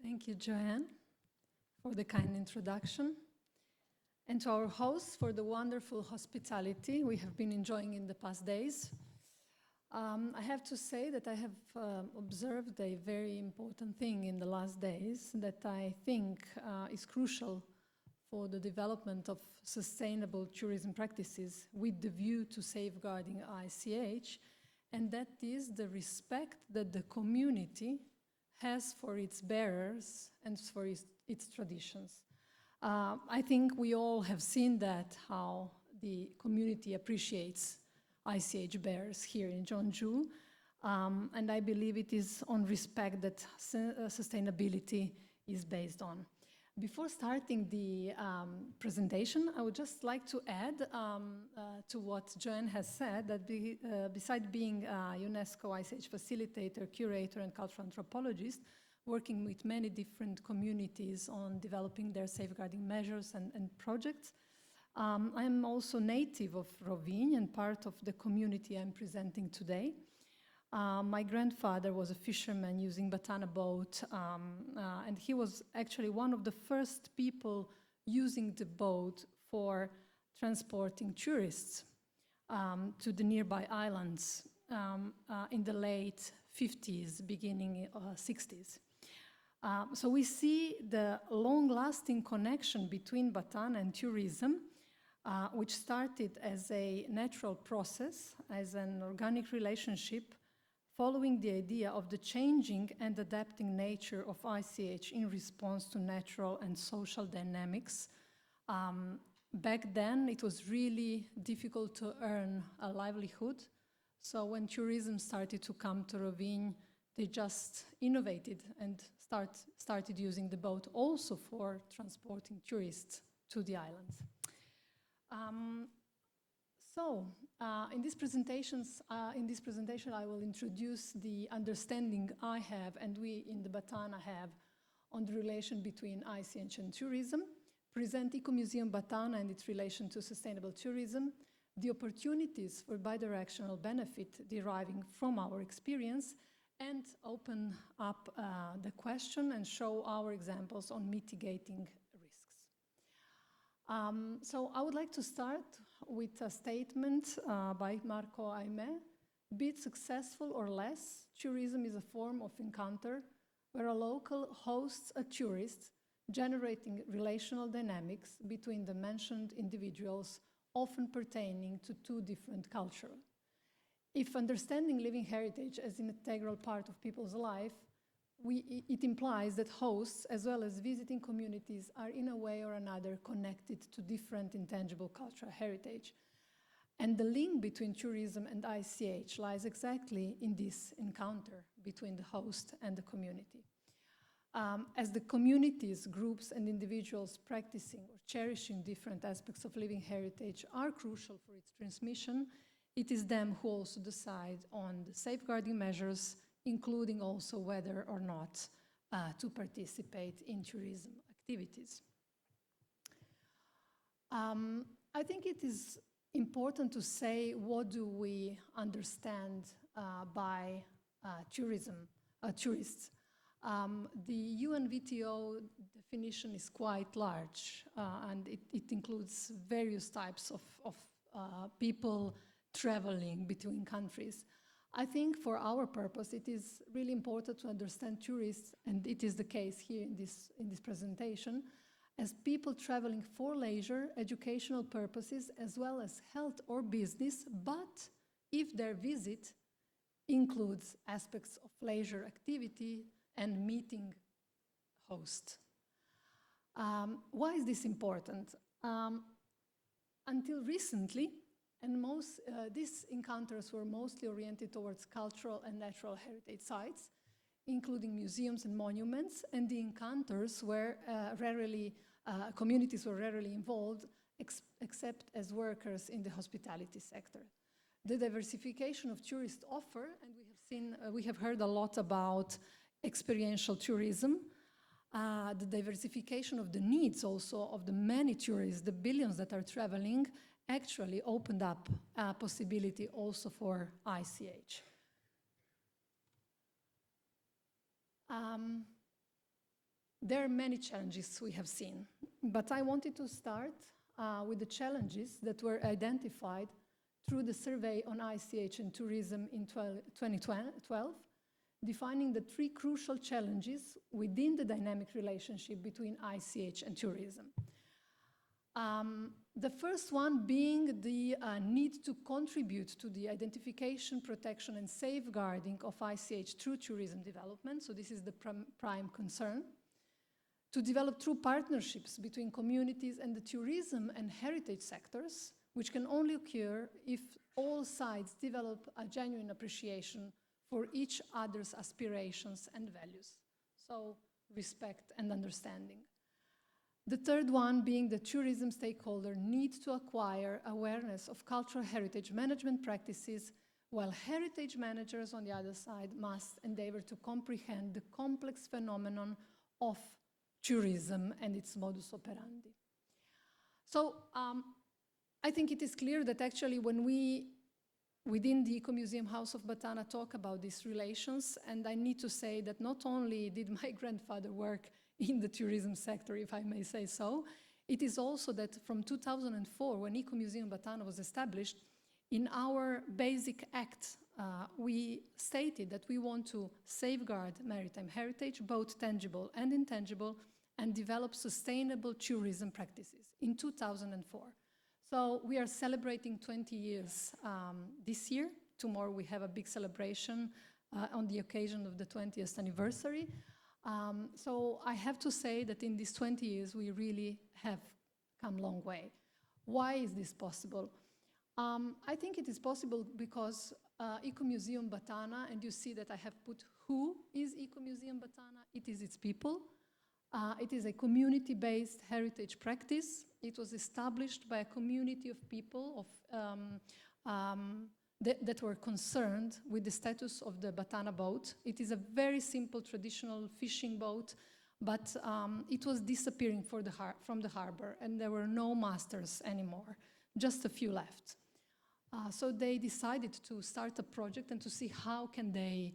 Thank you, Joanne, for the kind introduction, and to our hosts for the wonderful hospitality we have been enjoying in the past days. I have to say that I have observed a very important thing in the last days that I think is crucial for the development of sustainable tourism practices with the view to safeguarding ICH, and that is the respect that the community has for its bearers and for its traditions. I think we all have seen that, how the community appreciates ICH bearers here in Jeonju, and I believe it is on respect that sustainability is based on. Before starting the presentation, I would just like to add to what Joanne has said, that besides being a UNESCO ICH facilitator, curator, and cultural anthropologist, working with many different communities on developing their safeguarding measures and projects, I am also native of Rovinj and part of the community I'm presenting today. My grandfather was a fisherman using Batana boat, and he was actually one of the first people using the boat for transporting tourists to the nearby islands in the late 50s, beginning 60s. So we see the long-lasting connection between Batana and tourism, which started as a natural process, as an organic relationship, following the idea of the changing and adapting nature of ICH in response to natural and social dynamics. Back then, it was really difficult to earn a livelihood. So when tourism started to come to Rovinj, they just innovated and started using the boat also for transporting tourists to the islands. In this presentation, I will introduce the understanding I have and we in the Batana have on the relation between ICH and tourism, present Ecomuseum Batana and its relation to sustainable tourism, the opportunities for bidirectional benefit deriving from our experience, and open up the question and show our examples on mitigating risks. So I would like to start with a statement by Marco Aime. Be it successful or less, tourism is a form of encounter where a local hosts a tourist, generating relational dynamics between the mentioned individuals, often pertaining to two different cultures. If understanding living heritage as an integral part of people's life, it implies that hosts, as well as visiting communities, are in a way or another connected to different intangible cultural heritage. And the link between tourism and ICH lies exactly in this encounter between the host and the community. As the communities, groups, and individuals practicing or cherishing different aspects of living heritage are crucial for its transmission, it is them who also decide on the safeguarding measures, including also whether or not to participate in tourism activities. I think it is important to say what do we understand by tourism, tourists. The UNWTO definition is quite large, and it includes various types of people traveling between countries. I think for our purpose, it is really important to understand tourists, and it is the case here in this presentation, as people traveling for leisure, educational purposes, as well as health or business, but if their visit includes aspects of leisure activity and meeting host. Why is this important? Until recently, and these encounters were mostly oriented towards cultural and natural heritage sites, including museums and monuments, and the encounters were communities were rarely involved, except as workers in the hospitality sector. The diversification of tourist offer, and we have heard a lot about experiential tourism, the diversification of the needs also of the many tourists, the billions that are traveling, actually opened up a possibility also for ICH. there are many challenges we have seen, but I wanted to start with the challenges that were identified through the survey on ICH and tourism in 2012, defining the 3 crucial challenges within the dynamic relationship between ICH and tourism. The first one being the need to contribute to the identification, protection, and safeguarding of ICH through tourism development. So this is the prime concern. To develop true partnerships between communities and the tourism and heritage sectors, which can only occur if all sides develop a genuine appreciation for each other's aspirations and values. So respect and understanding. The third one being the tourism stakeholder need to acquire awareness of cultural heritage management practices, while heritage managers on the other side must endeavor to comprehend the complex phenomenon of tourism and its modus operandi. So I think it is clear that actually when we, within the Ecomuseum House of Batana, talk about these relations, and I need to say that not only did my grandfather work in the tourism sector, if I may say so, it is also that from 2004, when Ecomuseum Batana was established, in our basic act, we stated that we want to safeguard maritime heritage, both tangible and intangible, and develop sustainable tourism practices in 2004. So we are celebrating 20 years this year. Tomorrow we have a big celebration on the occasion of the 20th anniversary. So I have to say that in these 20 years we really have come a long way. Why is this possible? I think it is possible because Ecomuseum Batana, and you see that I have put who is Ecomuseum Batana, it is its people. It is a community-based heritage practice. It was established by a community of people that were concerned with the status of the Batana boat. It is a very simple traditional fishing boat, but it was disappearing from the harbor, and there were no masters anymore, just a few left. So they decided to start a project and to see how can they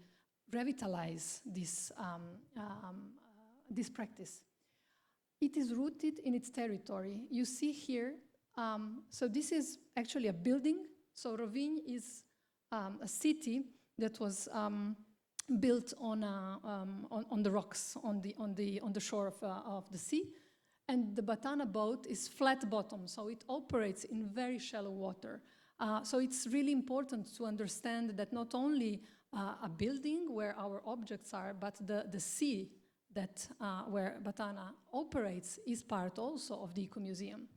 revitalize this practice. It is rooted in its territory. You see here, so this is actually a building. So Rovinj is a city that was built on the rocks on the shore of the sea, and the Batana boat is flat bottom, so it operates in very shallow water. So it's really important to understand that not only a building where our objects are, but the sea that where Batana operates is part also of the Ecomuseum.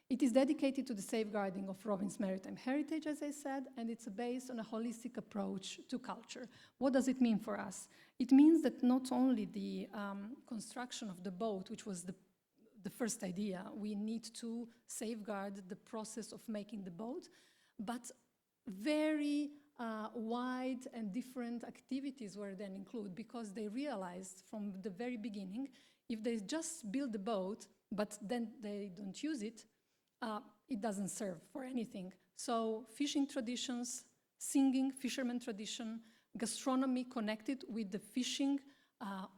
It is dedicated to the safeguarding of Rovinj's maritime heritage, as I said, and it's based on a holistic approach to culture. What does it mean for us? It means that not only the construction of the boat, which was the first idea, we need to safeguard the process of making the boat, but very wide and different activities were then included, because they realized from the very beginning, if they just build the boat, but then they don't use it, it doesn't serve for anything. So fishing traditions, singing, fisherman tradition, gastronomy connected with the fishing,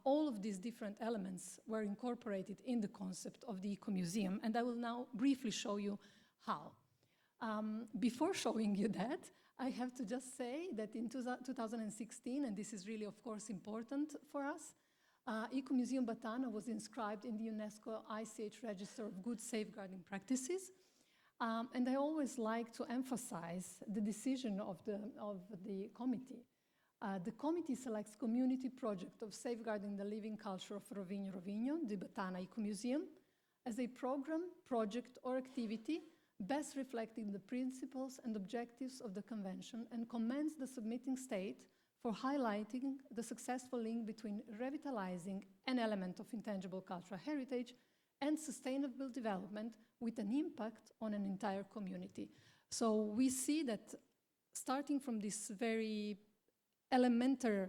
all of these different elements were incorporated in the concept of the Ecomuseum, and I will now briefly show you how. Before showing you that, I have to just say that in 2016, and this is really, of course, important for us, Ecomuseum Batana was inscribed in the UNESCO ICH Register of Good Safeguarding Practices. And I always like to emphasize the decision of the committee. The committee selects community project of safeguarding the living culture of Rovinj Rovinjo, the Batana Ecomuseum, as a program, project, or activity best reflecting the principles and objectives of the convention, and commends the submitting state for highlighting the successful link between revitalizing an element of intangible cultural heritage and sustainable development with an impact on an entire community. So we see that starting from this very elementary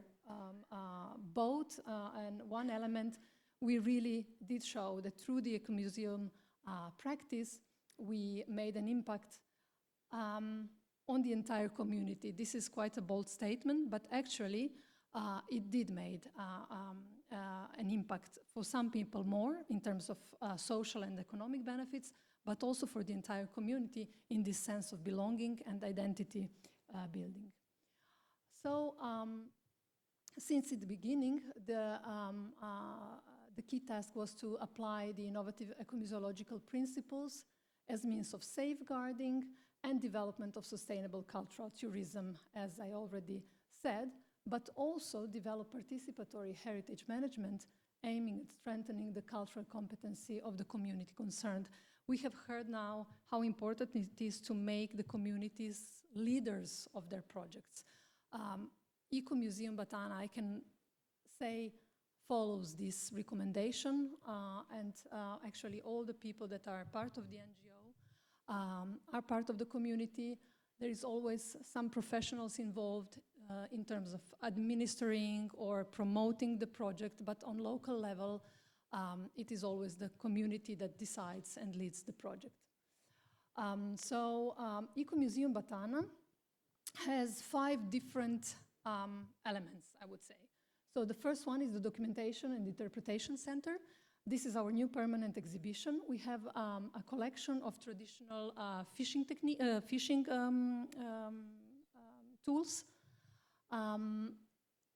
boat and one element, we really did show that through the Ecomuseum practice, we made an impact on the entire community. This is quite a bold statement, but actually it did made an impact for some people more in terms of social and economic benefits, but also for the entire community in this sense of belonging and identity building. So since the beginning, the key task was to apply the innovative ecomuseological principles as means of safeguarding and development of sustainable cultural tourism, as I already said, but also develop participatory heritage management aiming at strengthening the cultural competency of the community concerned. We have heard now how important it is to make the communities leaders of their projects. Ecomuseum Batana, I can say, follows this recommendation, and actually all the people that are part of the NGO are part of the community. There is always some professionals involved in terms of administering or promoting the project, but on local level, it is always the community that decides and leads the project. Ecomuseum Batana has 5 different elements, I would say. So the first one is the Documentation and Interpretation Center. This is our new permanent exhibition. We have a collection of traditional fishing tools.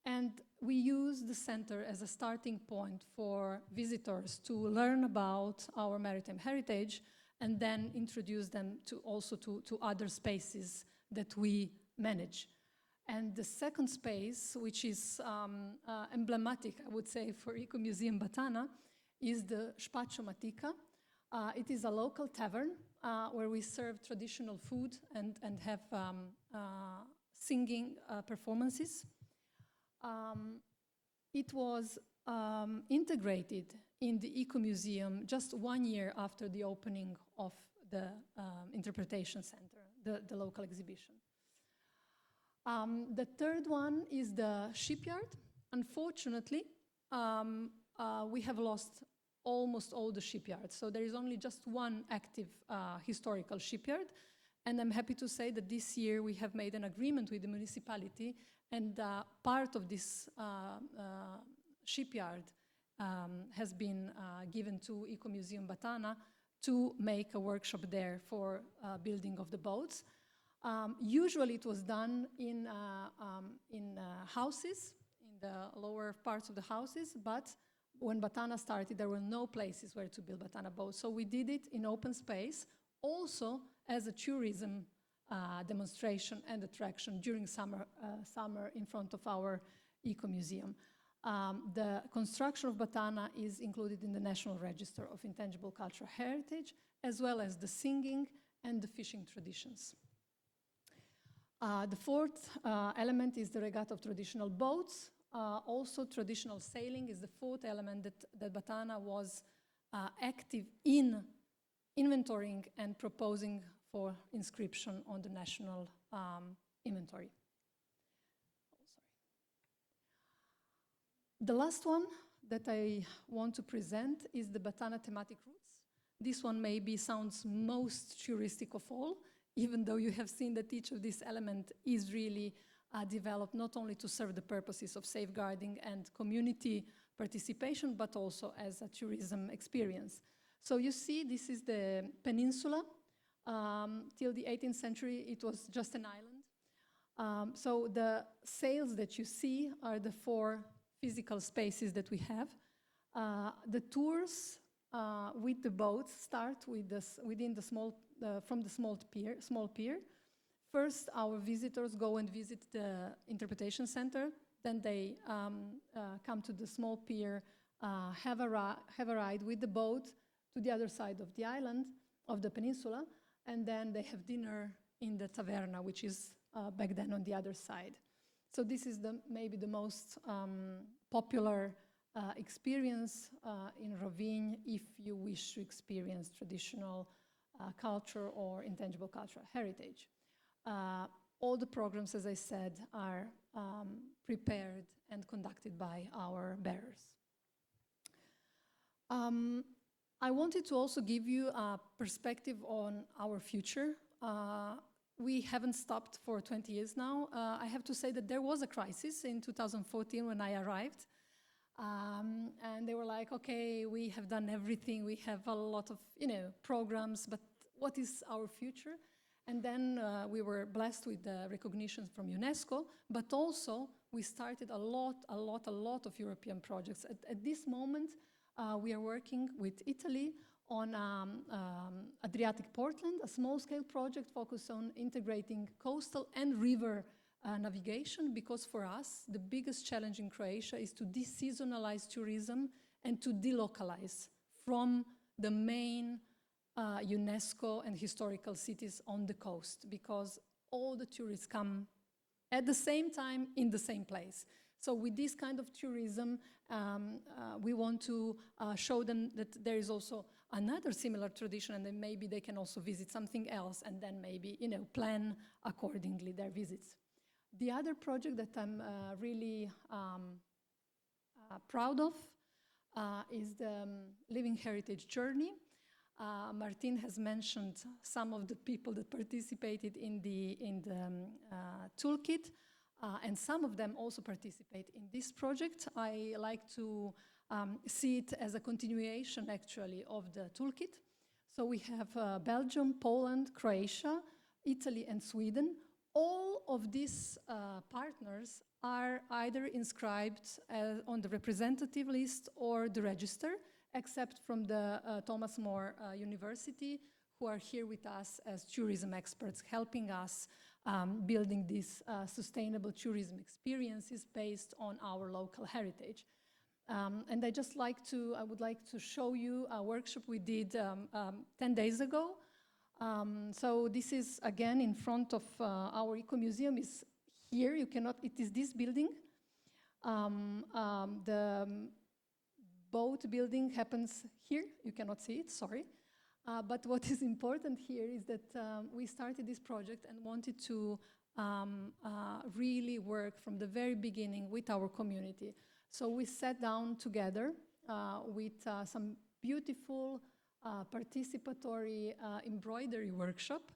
And we use the center as a starting point for visitors to learn about our maritime heritage and then introduce them also to other spaces that we manage. And the second space, which is emblematic, I would say, for Ecomuseum Batana, is the Spaccio Matica. It is a local tavern where we serve traditional food and have singing performances. It was integrated in the Ecomuseum just 1 year after the opening of the Interpretation Center, the local exhibition. The third one is the shipyard. Unfortunately, we have lost almost all the shipyards, so there is only just one active historical shipyard. And I'm happy to say that this year we have made an agreement with the municipality, and part of this shipyard has been given to Ecomuseum Batana to make a workshop there for building of the boats. Usually it was done in houses, in the lower parts of the houses, but when Batana started, there were no places where to build Batana boats. So we did it in open space, also as a tourism demonstration and attraction during summer in front of our Ecomuseum. The construction of Batana is included in the National Register of Intangible Cultural Heritage, as well as the singing and the fishing traditions. The fourth element is the regatta of traditional boats. Also, traditional sailing is the fourth element that Batana was active in inventorying and proposing for inscription on the national inventory. The last one that I want to present is the Batana thematic routes. This one maybe sounds most touristic of all, even though you have seen that each of these elements is really developed not only to serve the purposes of safeguarding and community participation, but also as a tourism experience. So you see, this is the peninsula. Till the 18th century, it was just an island. So the sails that you see are the 4 physical spaces that we have. The tours with the boats start with within the from the small pier. First, our visitors go and visit the Interpretation Center. Then they come to the small pier, have a ride with the boat to the other side of the island, of the peninsula, and then they have dinner in the taverna, which is back then on the other side. So this is maybe the most popular experience in Rovinj if you wish to experience traditional culture or intangible cultural heritage. All the programs, as I said, are prepared and conducted by our bearers. I wanted to also give you a perspective on our future. We haven't stopped for 20 years now. I have to say that there was a crisis in 2014 when I arrived. And they were like, okay, we have done everything. We have a lot of, programs, but what is our future? And then we were blessed with the recognition from UNESCO, but also we started a lot of European projects. At this moment, we are working with Italy on Adriatic Portland, a small-scale project focused on integrating coastal and river navigation, because for us, the biggest challenge in Croatia is to deseasonalize tourism and to delocalize from the main UNESCO and historical cities on the coast, because all the tourists come at the same time in the same place. So with this kind of tourism, we want to show them that there is also another similar tradition, and then maybe they can also visit something else, and then maybe, plan accordingly their visits. The other project that I'm really proud of is the Living Heritage Journey. Martin has mentioned some of the people that participated in the toolkit, and some of them also participate in this project. I like to see it as a continuation, actually, of the toolkit. So we have Belgium, Poland, Croatia, Italy, and Sweden. All of these partners are either inscribed on the representative list or the register, except from the Thomas More University, who are here with us as tourism experts, helping us building these sustainable tourism experiences based on our local heritage. And I would like to show you a workshop we did 10 days ago. So this is, again, in front of our Ecomuseum. Is here. It is this building. The boat building happens here. You cannot see it, sorry. But what is important here is that we started this project and wanted to really work from the very beginning with our community. So we sat down together with some beautiful participatory embroidery workshop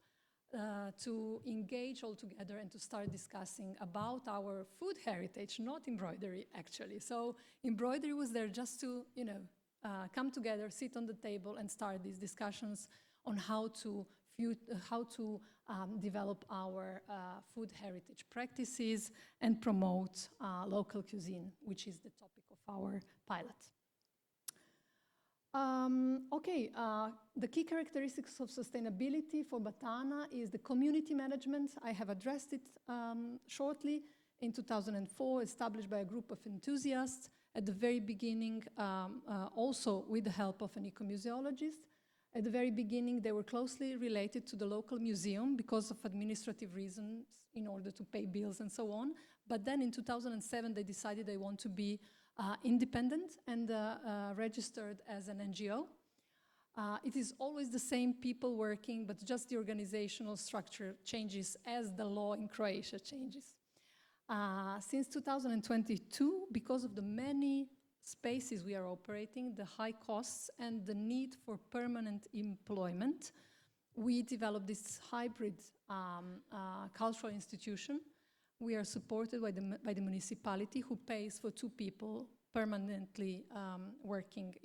to engage all together and to start discussing about our food heritage, not embroidery, actually. So embroidery was there just to, come together, sit on the table, and start these discussions on how to develop our food heritage practices and promote local cuisine, which is the topic of our pilot. The key characteristics of sustainability for Batana is the community management. I have addressed it shortly. In 2004, established by a group of enthusiasts. At the very beginning, also with the help of an ecomuseologist. At the very beginning, they were closely related to the local museum because of administrative reasons, in order to pay bills and so on. But then in 2007, they decided they want to be independent and registered as an NGO. It is always the same people working, but just the organizational structure changes as the law in Croatia changes. Since 2022, because of the many spaces we are operating, the high costs and the need for permanent employment, we developed this hybrid cultural institution. We are supported by the municipality, who pays for 2 people permanently working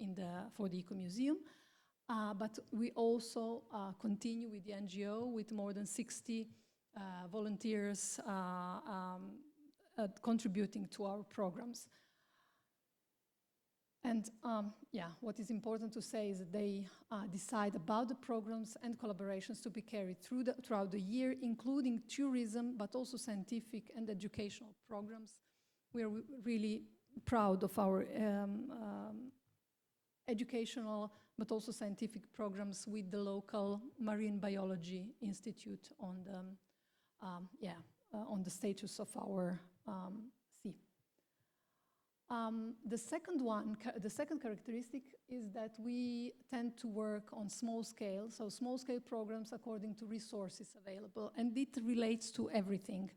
for the Ecomuseum. But we also continue with the NGO with more than 60 volunteers contributing to our programs. And what is important to say is that they decide about the programs and collaborations to be carried throughout the year, including tourism, but also scientific and educational programs. We are really proud of our educational, but also scientific programs with the local Marine Biology Institute on the status of our sea. The second characteristic is that we tend to work on small scale, so small scale programs according to resources available, and it relates to everything,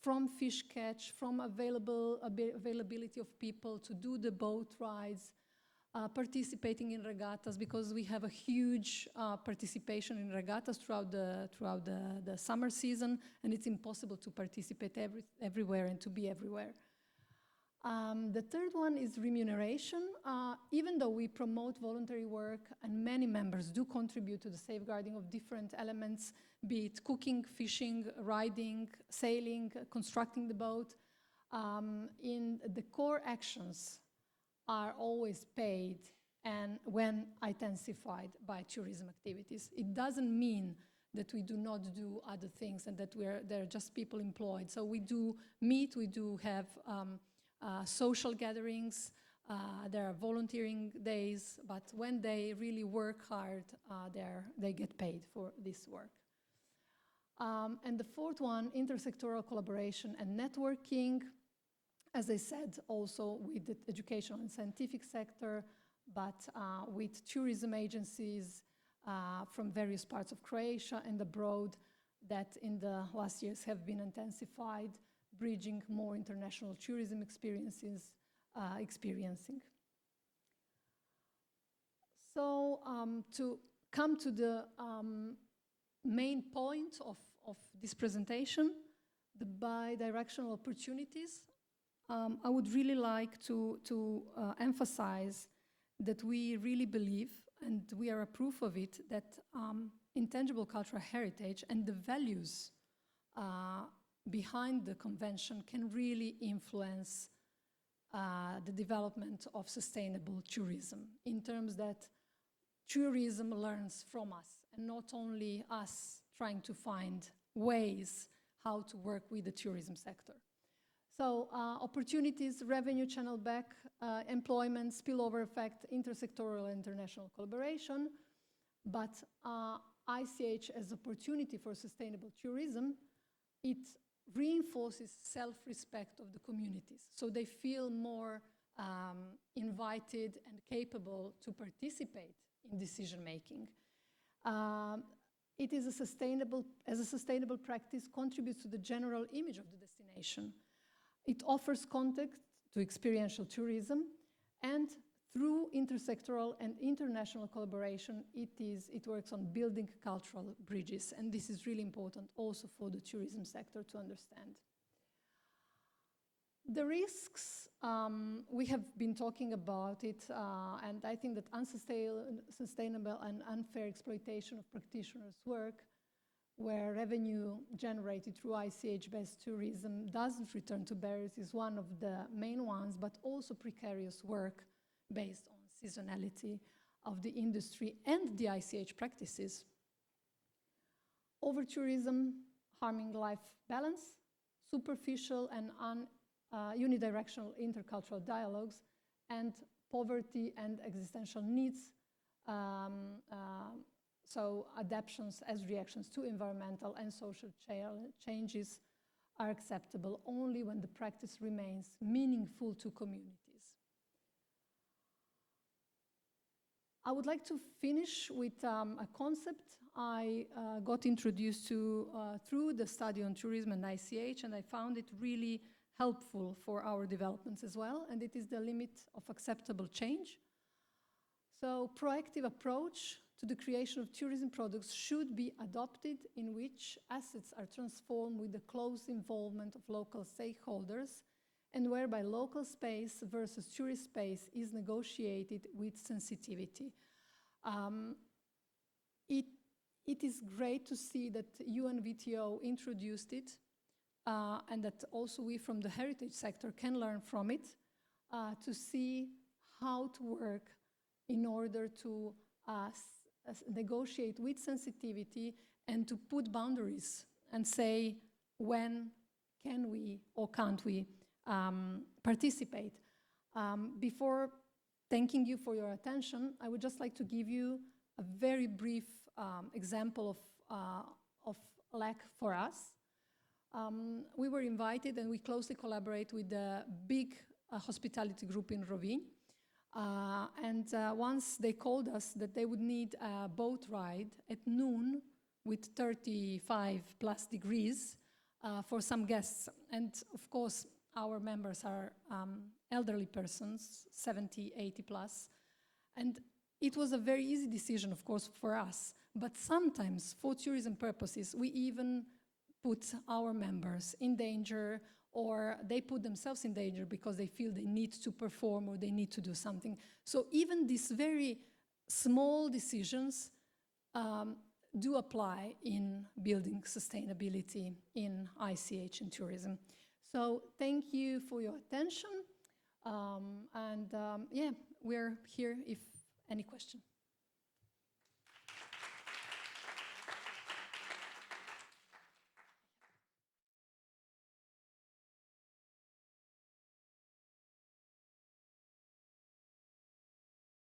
from fish catch, from availability of people to do the boat rides, participating in regattas, because we have a huge participation in regattas throughout the summer season, and it's impossible to participate everywhere and to be everywhere. The third one is remuneration. Even though we promote voluntary work and many members do contribute to the safeguarding of different elements, be it cooking, fishing, riding, sailing, constructing the boat, in the core actions are always paid and when intensified by tourism activities. It doesn't mean that we do not do other things and that there are just people employed. So we do meet, we do have social gatherings, there are volunteering days, but when they really work hard, they get paid for this work. And the fourth one, intersectoral collaboration and networking. As I said, also with the educational and scientific sector, but with tourism agencies from various parts of Croatia and abroad that in the last years have been intensified, bridging more international tourism experiencing. So to come to the main point of this presentation, the bidirectional opportunities, I would really like to emphasize that we really believe, and we are a proof of it, that intangible cultural heritage and the values behind the convention can really influence the development of sustainable tourism, in terms that tourism learns from us, and not only us trying to find ways how to work with the tourism sector. So opportunities, revenue channel back, employment, spillover effect, intersectoral and international collaboration, but ICH as opportunity for sustainable tourism, it reinforces self-respect of the communities. So they feel more invited and capable to participate in decision-making. It is as a sustainable practice, contributes to the general image of the destination. It offers context to experiential tourism, and through intersectoral and international collaboration, it works on building cultural bridges, and this is really important also for the tourism sector to understand. The risks, we have been talking about it, and I think that unsustainable and unfair exploitation of practitioners' work, where revenue generated through ICH-based tourism doesn't return to bearers, is one of the main ones, but also precarious work based on seasonality of the industry and the ICH practices. Over-tourism harming life balance, superficial and unidirectional intercultural dialogues, and poverty and existential needs, so adaptations as reactions to environmental and social changes are acceptable only when the practice remains meaningful to communities. I would like to finish with a concept I got introduced to through the study on tourism and ICH, and I found it really helpful for our developments as well, and it is the limit of acceptable change. So proactive approach to the creation of tourism products should be adopted, in which assets are transformed with the close involvement of local stakeholders, and whereby local space versus tourist space is negotiated with sensitivity. It is great to see that UNWTO introduced it, and that also we from the heritage sector can learn from it, to see how to work in order to negotiate with sensitivity and to put boundaries and say when can we or can't we participate. Before thanking you for your attention, I would just like to give you a very brief example of LAC for us. We were invited, and we closely collaborate with a big hospitality group in Rovinj. Once they called us that they would need a boat ride at noon with 35 plus degrees for some guests. And of course, our members are elderly persons, 70, 80 plus. And it was a very easy decision, of course, for us. But sometimes, for tourism purposes, we even put our members in danger, or they put themselves in danger because they feel they need to perform or they need to do something. So even these very small decisions do apply in building sustainability in ICH and tourism. So thank you for your attention. Yeah, we're here if any question.